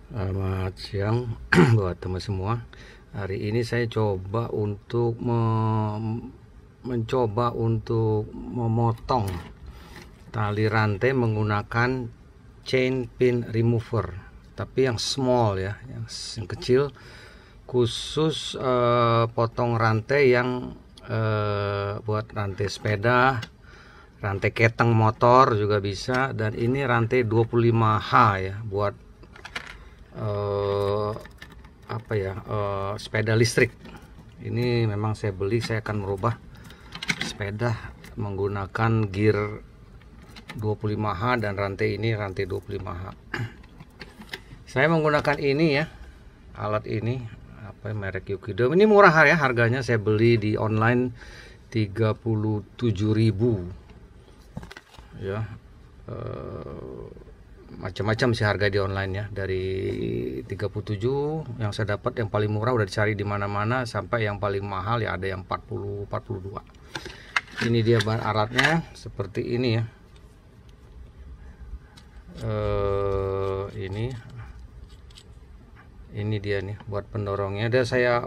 Selamat siang buat teman semua. Hari ini saya coba untuk mencoba untuk memotong tali rantai menggunakan chain pin remover, tapi yang small ya, yang kecil, khusus potong rantai yang buat rantai sepeda, rantai keteng motor juga bisa, dan ini rantai 25H ya, buat sepeda listrik. Ini memang saya beli, saya akan merubah sepeda menggunakan gear 25H dan rantai ini rantai 25H. Saya menggunakan ini ya, alat ini merek Yukido. Ini murah ya harganya, saya beli di online 37.000 ya. Macam-macam sih harga di online ya, dari 37 yang saya dapat, yang paling murah udah dicari di mana-mana, sampai yang paling mahal ya ada yang 40 42. Ini dia bahan alatnya seperti ini ya. Ini dia nih buat pendorongnya. Dan saya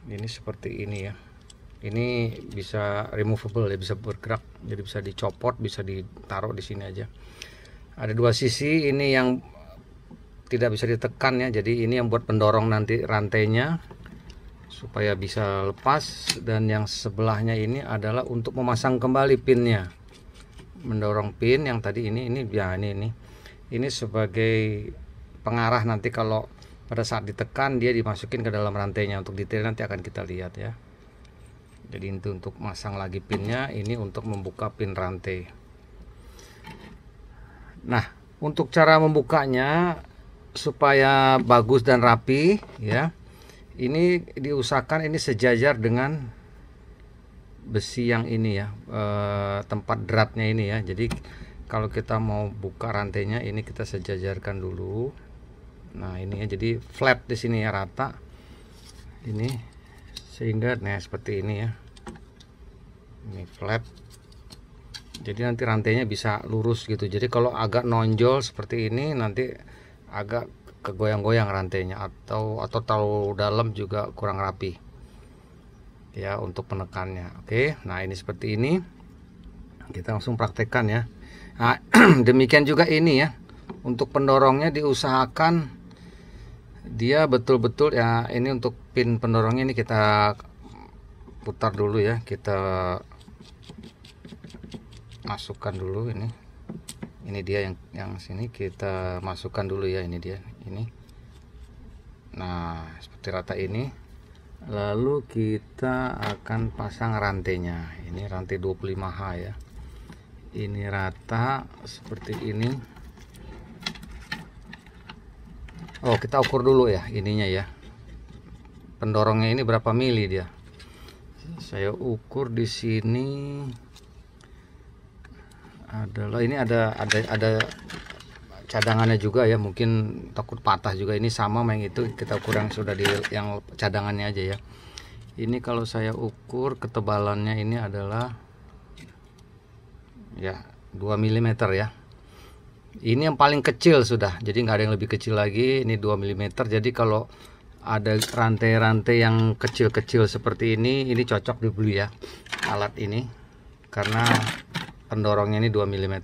ini seperti ini ya. Ini bisa removable ya, bisa bergerak, jadi bisa dicopot, bisa ditaruh di sini aja. Ada dua sisi, ini yang tidak bisa ditekan ya, jadi ini yang buat pendorong nanti rantainya supaya bisa lepas, dan yang sebelahnya ini adalah untuk memasang kembali pinnya, mendorong pin yang tadi ini ya, ini sebagai pengarah, nanti kalau pada saat ditekan dia dimasukin ke dalam rantainya. Untuk detail nanti akan kita lihat ya. Jadi itu untuk masang lagi pinnya, ini untuk membuka pin rantai. Nah, untuk cara membukanya supaya bagus dan rapi ya, ini diusahakan ini sejajar dengan besi yang ini ya, tempat dratnya ini ya. Jadi kalau kita mau buka rantainya, ini kita sejajarkan dulu. Nah ini ya, jadi flat di sini ya, rata ini, sehingga nah seperti ini ya, ini flat, jadi nanti rantainya bisa lurus gitu. Jadi kalau agak nonjol seperti ini, nanti agak kegoyang-goyang rantainya, atau terlalu dalam juga kurang rapi ya untuk penekannya. Oke, nah ini seperti ini, kita langsung praktekkan ya. Nah, demikian juga ini ya, untuk pendorongnya diusahakan dia betul-betul ya. Ini untuk pin pendorongnya, ini kita putar dulu ya, kita masukkan dulu ini dia yang sini kita masukkan dulu ya, ini dia ini. Nah seperti rata ini, lalu kita akan pasang rantainya. Ini rantai 25H ya, ini rata seperti ini. Oh, kita ukur dulu ya ininya ya, pendorongnya ini berapa mili dia. Saya ukur di sini adalah, ini ada cadangannya juga ya, mungkin takut patah juga. Ini sama yang itu, kita ukur yang sudah di yang cadangannya aja ya. Ini kalau saya ukur ketebalannya ini adalah ya 2 mm ya. Ini yang paling kecil sudah, jadi nggak ada yang lebih kecil lagi. Ini 2 mm. Jadi kalau ada rantai-rantai yang kecil-kecil seperti ini cocok dibeli ya alat ini, karena pendorongnya ini 2 mm.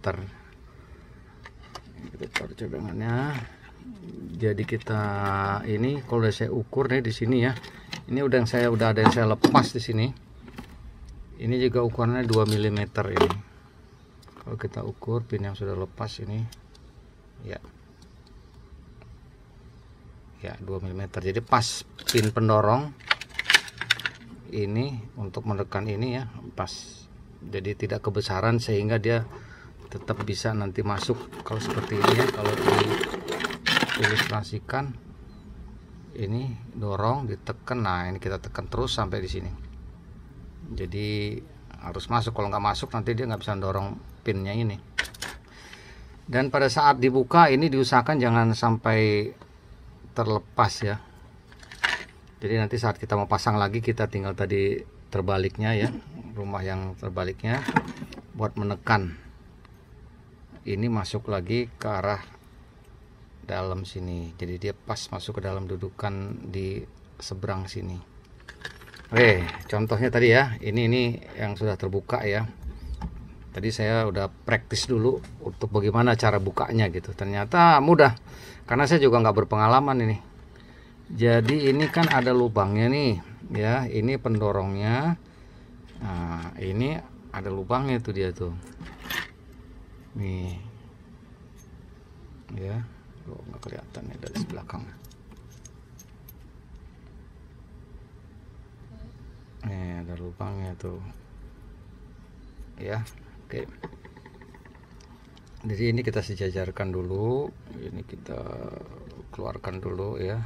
Kita taruh cadangannya. Jadi kita ini kalau udah saya ukur nih di sini ya, ini udah ada yang saya lepas di sini. Ini juga ukurannya 2 mm ini. Kalau kita ukur pin yang sudah lepas ini ya 2 mm. Jadi pas pin pendorong ini untuk menekan ini ya, pas. Jadi tidak kebesaran, sehingga dia tetap bisa nanti masuk. Kalau seperti ini ya, kalau diilustrasikan, ini dorong, ditekan. Nah ini kita tekan terus sampai di sini. Jadi harus masuk, kalau nggak masuk nanti dia nggak bisa dorong pinnya ini. Dan pada saat dibuka ini diusahakan jangan sampai terlepas ya. Jadi nanti saat kita mau pasang lagi, kita tinggal tadi terbaliknya ya, rumah yang terbaliknya buat menekan. Ini masuk lagi ke arah dalam sini, jadi dia pas masuk ke dalam dudukan di seberang sini. Oke, contohnya tadi ya, ini yang sudah terbuka ya. Tadi saya udah praktis dulu untuk bagaimana cara bukanya gitu. Ternyata mudah, karena saya juga nggak berpengalaman ini. Jadi ini kan ada lubangnya nih ya, ini pendorongnya. Nah ini ada lubangnya tuh, dia tuh nih ya. Oh, nggak kelihatan ya dari belakang. Nih ada lubangnya tuh ya. Oke, jadi ini kita sejajarkan dulu, ini kita keluarkan dulu ya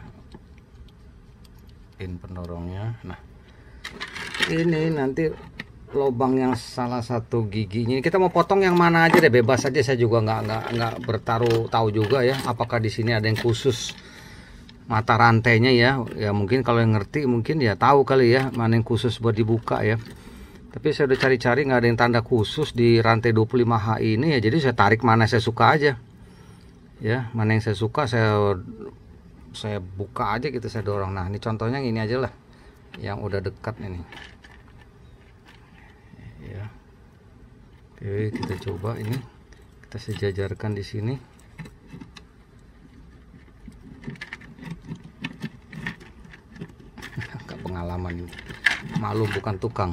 pin pendorongnya. Nah ini nanti lubang yang salah satu giginya kita mau potong yang mana aja deh, bebas aja, saya juga nggak tahu juga ya apakah di sini ada yang khusus mata rantainya ya. Ya mungkin kalau yang ngerti mungkin ya tahu kali ya mana yang khusus buat dibuka ya. Tapi saya udah cari-cari nggak ada yang tanda khusus di rantai 25H ini ya, jadi saya tarik mana saya suka aja ya, mana yang saya suka saya buka aja gitu, saya dorong. Nah ini contohnya ini aja lah yang udah dekat ini ya. Oke, kita coba ini, kita sejajarkan di sini. Gak pengalaman ini, malu bukan tukang,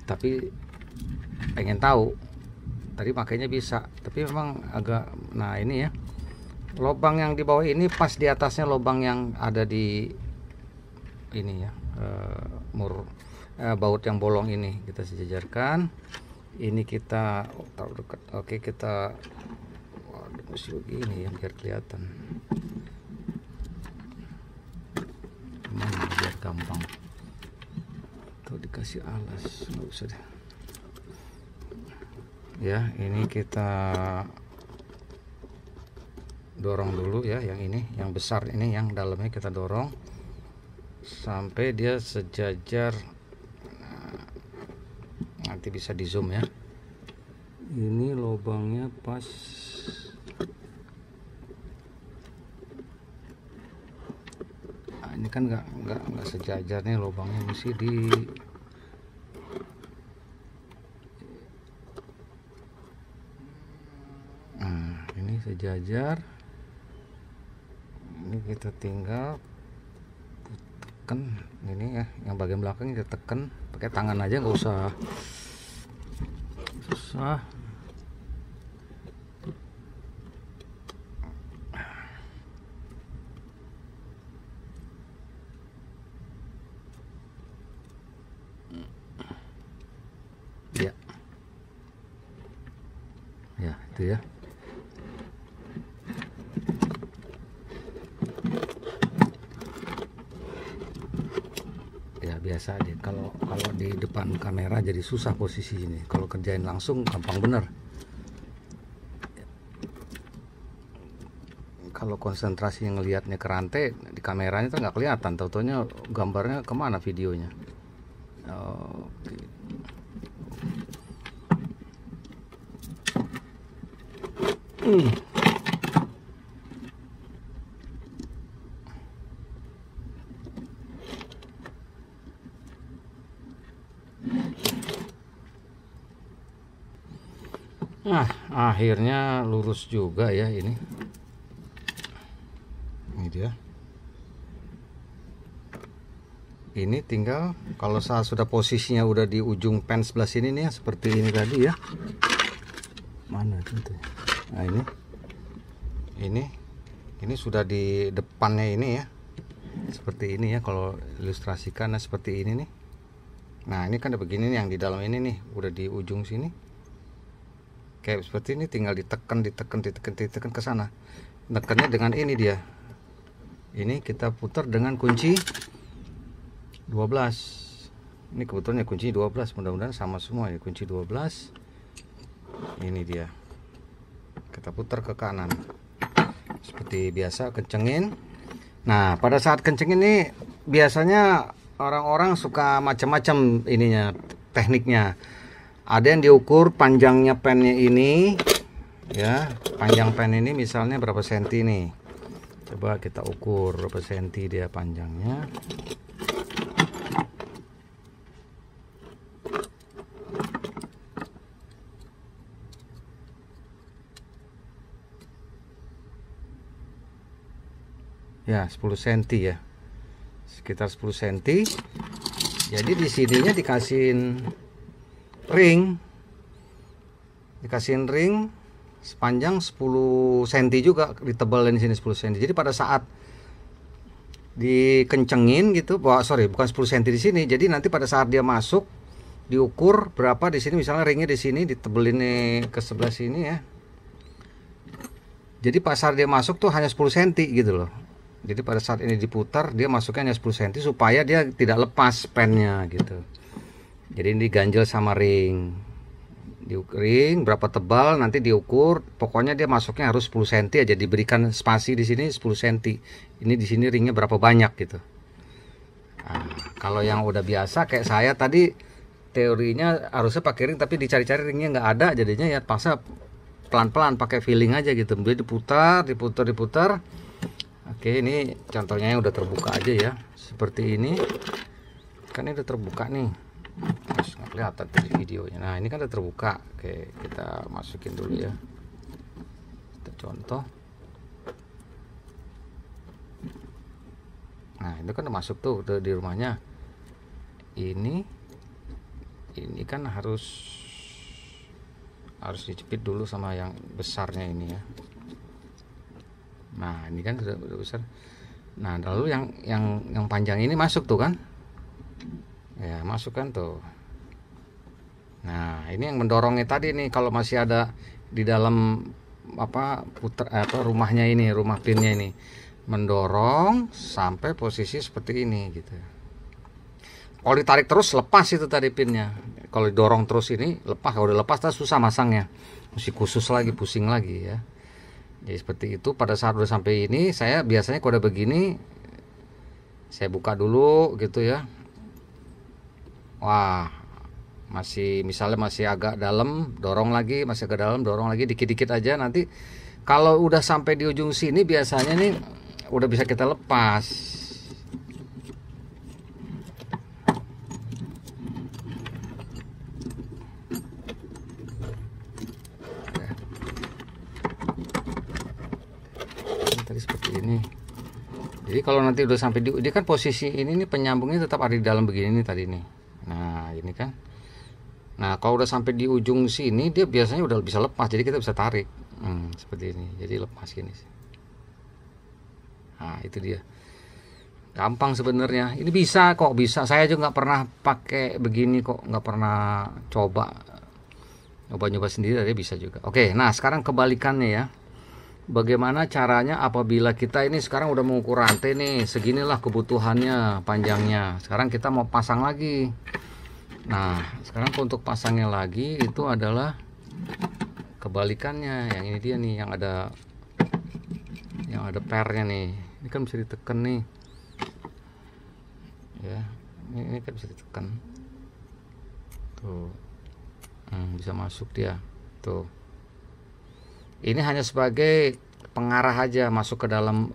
tapi pengen tahu. Tadi makanya bisa, tapi memang agak, nah ini ya lubang yang di bawah ini pas di atasnya lubang yang ada di ini ya, baut yang bolong ini kita sejajarkan. Ini kita taruh dekat. Oke, kita mesti begini ya biar kelihatan. Mana biar gampang. Tuh dikasih alas, nggak usah deh. Ya, ini kita dorong dulu ya, yang ini, yang besar ini, yang dalamnya kita dorong sampai dia sejajar. Nah, nanti bisa di zoom ya. Ini lubangnya pas nah, ini kan nggak sejajar nih lubangnya, mesti di ini sejajar. Ini kita tinggal tekan ini ya, yang bagian belakang kita tekan pakai tangan aja, nggak usah susah. Ya, ya itu ya. Ya biasa aja, kalau di depan kamera jadi susah posisi ini, kalau kerjain langsung gampang bener. Kalau konsentrasi ngelihatnya ke rantai di kameranya tuh nggak kelihatan, tau-taunya gambarnya kemana videonya. Oke. Nah, akhirnya lurus juga ya ini. Ini dia. Ini tinggal kalau saya sudah posisinya udah di ujung pen sebelah sini nih ya, seperti ini tadi ya. Mana itu? Nah, ini sudah di depannya ini ya. Seperti ini ya kalau ilustrasikan, nah seperti ini nih. Nah, ini kan ada begini nih, yang di dalam ini nih udah di ujung sini. Kayak seperti ini, tinggal ditekan ke sana. Tekannya dengan ini dia. Ini kita putar dengan kunci 12. Ini kebetulan kunci 12, mudah-mudahan sama semua ya, kunci 12. Ini dia. Kita putar ke kanan. Seperti biasa, kencengin. Nah, pada saat kencengin ini biasanya orang-orang suka macam-macam ininya, tekniknya. Ada yang diukur panjangnya pennya ini ya, panjang pen ini misalnya berapa senti nih. Coba kita ukur berapa senti dia panjangnya. Ya, 10 cm ya. Sekitar 10 cm. Jadi di sininya dikasihin ring. Dikasihin ring sepanjang 10 cm juga, ditebalin di sini 10 cm. Jadi pada saat dikencengin gitu, sorry, bukan 10 cm di sini. Jadi nanti pada saat dia masuk diukur berapa di sini, misalnya ringnya di sini ditebelin nih ke sebelah sini ya. Jadi pas saat dia masuk tuh hanya 10 cm gitu loh. Jadi pada saat ini diputar dia masuknya hanya 10 cm supaya dia tidak lepas pennya gitu. Jadi ini diganjel sama ring. Ring berapa tebal nanti diukur, pokoknya dia masuknya harus 10 cm aja, diberikan spasi di sini 10 cm. Ini di sini ringnya berapa banyak gitu. Nah, kalau yang udah biasa kayak saya tadi teorinya harusnya pakai ring tapi dicari-cari ringnya nggak ada, jadinya ya paksa pelan-pelan pakai feeling aja gitu. Jadi diputar. Oke, ini contohnya yang udah terbuka aja ya, seperti ini. Kan ini udah terbuka nih, terus nggak kelihatan di videonya. Nah ini kan udah terbuka. Oke, kita masukin dulu ya. Kita contoh. Nah itu kan udah masuk tuh di rumahnya. Ini kan harus dijepit dulu sama yang besarnya ini ya. Nah ini kan sudah besar. Nah lalu yang panjang ini masuk tuh kan ya, masuk kan tuh. Nah ini yang mendorongnya tadi nih, kalau masih ada di dalam rumahnya ini, rumah pinnya ini mendorong sampai posisi seperti ini gitu. Kalau ditarik terus lepas itu tadi pinnya. Kalau didorong terus ini lepas. Kalau udah lepas susah masangnya, mesti khusus lagi, pusing lagi ya. Jadi seperti itu. Pada saat udah sampai ini, saya biasanya kalau udah begini saya buka dulu gitu ya. Wah, misalnya masih agak dalam, dorong lagi, masih agak dalam, dorong lagi dikit-dikit aja. Nanti kalau udah sampai di ujung sini biasanya nih udah bisa kita lepas. Tadi seperti ini. Jadi kalau nanti udah sampai dia kan posisi ini nih penyambungnya tetap ada di dalam begini nih tadi nih. Nah ini kan. Nah kalau udah sampai di ujung sini dia biasanya udah bisa lepas, jadi kita bisa tarik seperti ini. Jadi lepas gini. Nah itu dia. Gampang sebenarnya. Ini bisa kok, bisa. Saya juga nggak pernah pakai begini kok, nggak pernah coba. Nyoba sendiri, dia bisa juga. Oke, nah sekarang kebalikannya ya. Bagaimana caranya apabila kita ini sekarang udah mengukur rantai nih, seginilah kebutuhannya panjangnya. Sekarang kita mau pasang lagi. Nah, sekarang untuk pasangnya lagi itu adalah kebalikannya. Yang ini dia nih, yang ada pernya nih. Ini kan bisa ditekan nih. Ya, ini kan bisa ditekan. Tuh. Bisa masuk dia. Tuh. Ini hanya sebagai pengarah aja masuk ke dalam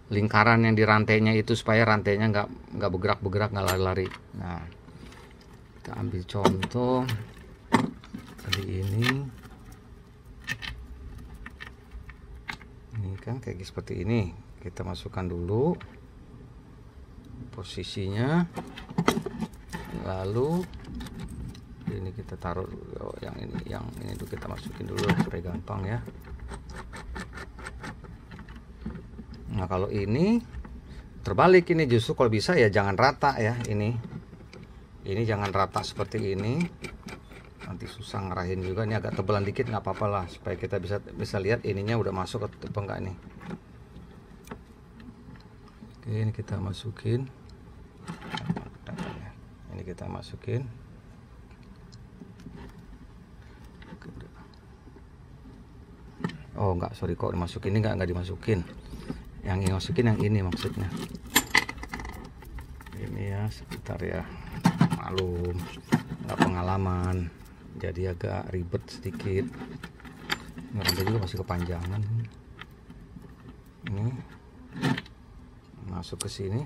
lingkaran yang di rantainya itu, supaya rantainya nggak bergerak-bergerak, nggak lari-lari. Nah, kita ambil contoh tadi ini kan kayak seperti ini. Kita masukkan dulu posisinya, lalu ini kita taruh yang ini dulu, kita masukin dulu supaya gampang ya. Nah kalau ini terbalik, ini justru kalau bisa ya jangan rata ya, ini jangan rata seperti ini, nanti susah ngarahin juga. Ini agak tebelan dikit nggak apa-apa lah, supaya kita bisa lihat ininya udah masuk atau enggak nih. Oke, ini kita masukin, ini kita masukin. Oh enggak, sorry, kok dimasukin ini enggak dimasukin. Yang dimasukin yang ini maksudnya. Ini ya sekitar ya, malum, enggak pengalaman, jadi agak ribet sedikit. Ini rantai juga masih kepanjangan. Ini masuk ke sini.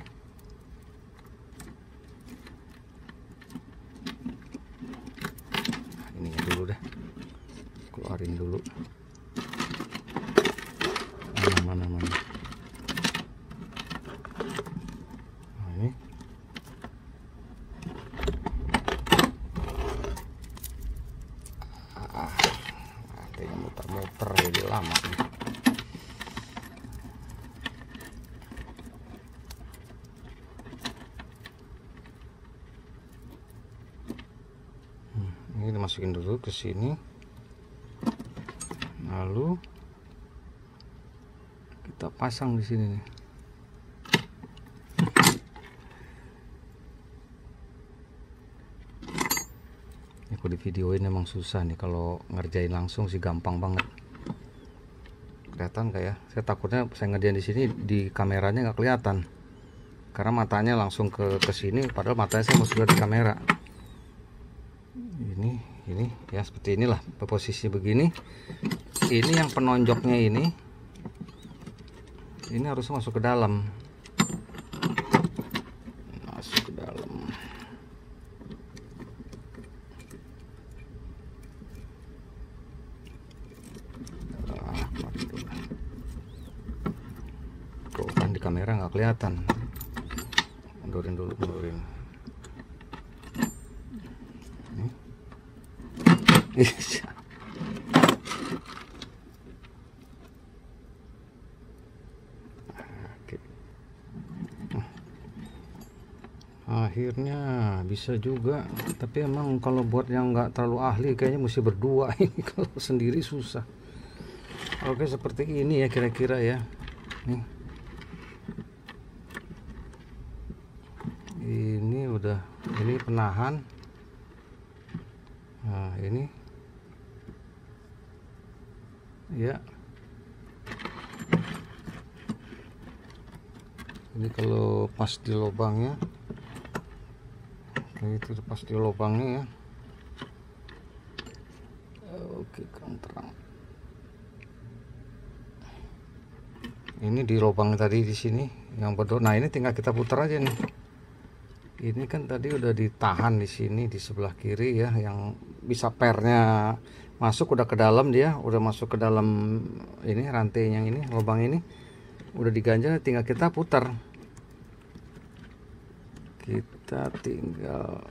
Ininya dulu deh, keluarin dulu. Mana. Nah, ini kayaknya muter-muter jadi lama nih. Ini dimasukin dulu ke sini, lalu kita pasang di sini nih. Ini kalau di videoin emang susah nih, kalau ngerjain langsung sih gampang banget. Kelihatan kayak saya takutnya saya ngerjain di sini di kameranya nggak kelihatan karena matanya langsung ke sini, padahal matanya saya mau sudah di kamera. Ini ya seperti inilah posisi begini. Ini yang penonjoknya ini harus masuk ke dalam. Masuk ke dalam. Tuh kan di kamera nggak kelihatan. Mundurin dulu, mundurin. Akhirnya bisa juga, tapi emang kalau buat yang nggak terlalu ahli kayaknya mesti berdua ini, kalau sendiri susah. Oke, seperti ini ya kira-kira ya. Nih, ini udah, ini penahan. Nah ini ya, ini kalau pas di lubangnya itu pas di lubangnya ya. Oke, kurang terang. Ini di lubang tadi di sini yang bedol. Nah ini tinggal kita putar aja nih. Ini kan tadi udah ditahan di sini di sebelah kiri ya, yang bisa pernya masuk udah ke dalam, dia udah masuk ke dalam ini rantai yang ini, lubang ini udah diganjel, tinggal kita putar. Kita tinggal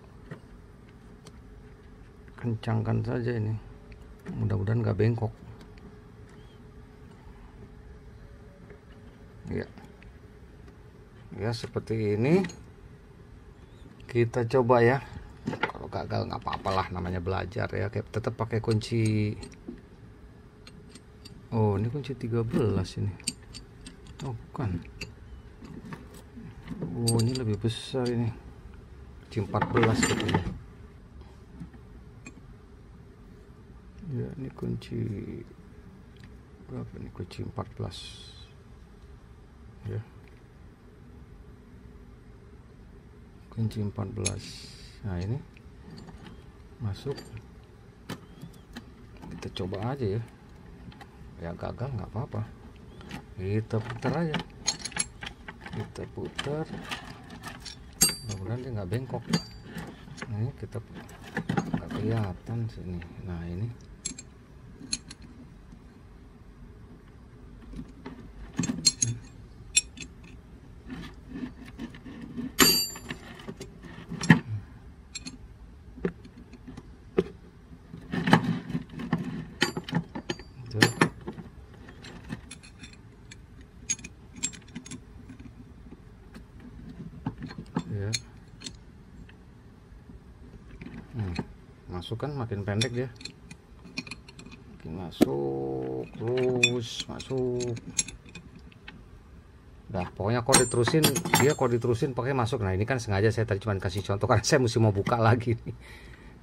kencangkan saja ini, mudah-mudahan nggak bengkok ya seperti ini. Kita coba ya, kalau gagal nggak apa-apalah, namanya belajar ya. Kayak tetap pakai kunci. Oh ini kunci 13 ini. Oh kan, oh ini lebih besar ini, kunci 14 katanya. Ya ini kunci berapa nih, kunci 14 ya, kunci 14. Nah ini masuk, kita coba aja ya. Ya gagal nggak apa-apa, kita putar aja, kita putar, mudah-mudahan dia nggak bengkok. Ini kita nggak kelihatan sini. Nah ini ya. Masuk kan makin pendek dia, makin masuk terus masuk. Nah pokoknya kalau diterusin, dia kalau diterusin pakai masuk. Nah ini kan sengaja saya tadi cuma kasih contoh karena saya mesti mau buka lagi nih.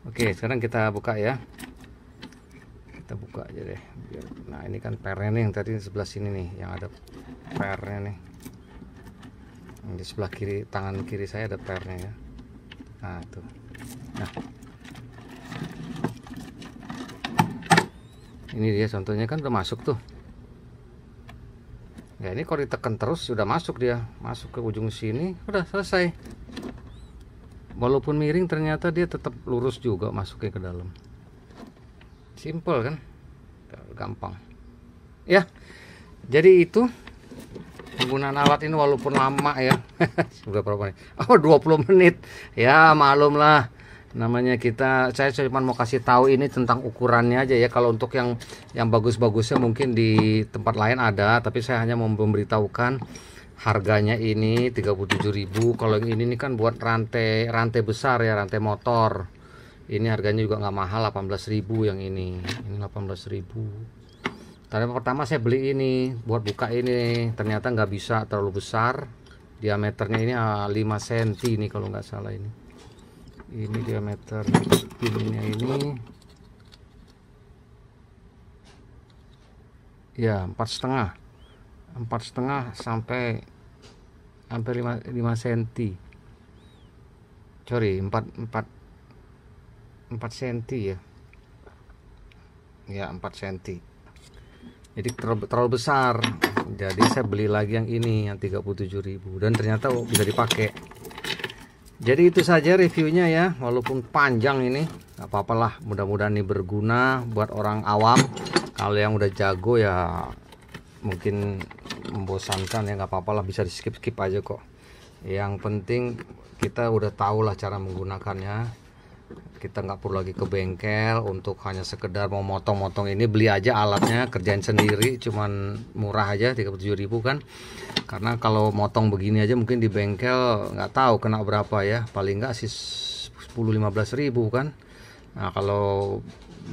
Oke, sekarang kita buka ya, kita buka aja deh biar. Nah ini kan pernya nih yang tadi sebelah sini nih, yang ada pernya nih. Di sebelah kiri, tangan kiri saya ada pernya ya. Nah tuh. Nah ini dia contohnya kan udah masuk tuh. Ya ini kalau ditekan terus sudah masuk, dia masuk ke ujung sini, udah selesai. Walaupun miring ternyata dia tetap lurus juga masuknya ke dalam. Simple kan, gampang ya. Jadi itu penggunaan alat ini walaupun lama ya. Sudah berapa menit? Oh, 20 menit ya, maklum lah. Namanya saya cuma mau kasih tahu ini tentang ukurannya aja ya. Kalau untuk yang bagus-bagusnya mungkin di tempat lain ada, tapi saya hanya mau memberitahukan harganya ini 37.000. Kalau yang ini kan buat rantai besar ya, rantai motor. Ini harganya juga nggak mahal, 18.000 yang ini 18.000. Tadi pertama saya beli ini buat buka ini, ternyata nggak bisa, terlalu besar. Diameternya ini 5 cm nih kalau nggak salah ini. Ini diameter pinnya ini ya 4,5 sampai 5 cm. Sorry, 4 cm ya. Ya 4 cm. Jadi terlalu besar. Jadi saya beli lagi yang ini yang 37.000 dan ternyata bisa dipakai. Jadi itu saja reviewnya ya, walaupun panjang ini, nggak apa-apa lah. Mudah-mudahan ini berguna buat orang awam. Kalau yang udah jago ya mungkin membosankan ya, nggak apa-apa lah, bisa di skip aja kok. Yang penting kita udah tahu lah cara menggunakannya. Kita nggak perlu lagi ke bengkel untuk hanya sekedar mau motong-motong ini, beli aja alatnya, kerjain sendiri, cuman murah aja 37.000 kan. Karena kalau motong begini aja mungkin di bengkel nggak tahu kena berapa ya, paling nggak sih 10-15.000 kan. Nah kalau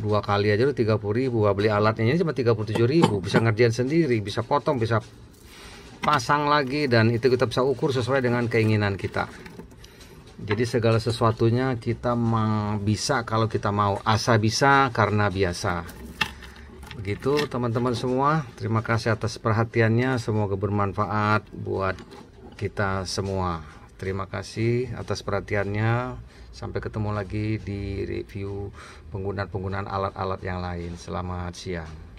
2 kali aja udah 30.000, beli alatnya ini cuma 37.000, bisa ngerjain sendiri, bisa potong, bisa pasang lagi, dan itu kita bisa ukur sesuai dengan keinginan kita. Jadi segala sesuatunya kita bisa kalau kita mau, asa bisa karena biasa. Begitu teman-teman semua, terima kasih atas perhatiannya, semoga bermanfaat buat kita semua. Terima kasih atas perhatiannya, sampai ketemu lagi di review penggunaan alat-alat yang lain. Selamat siang.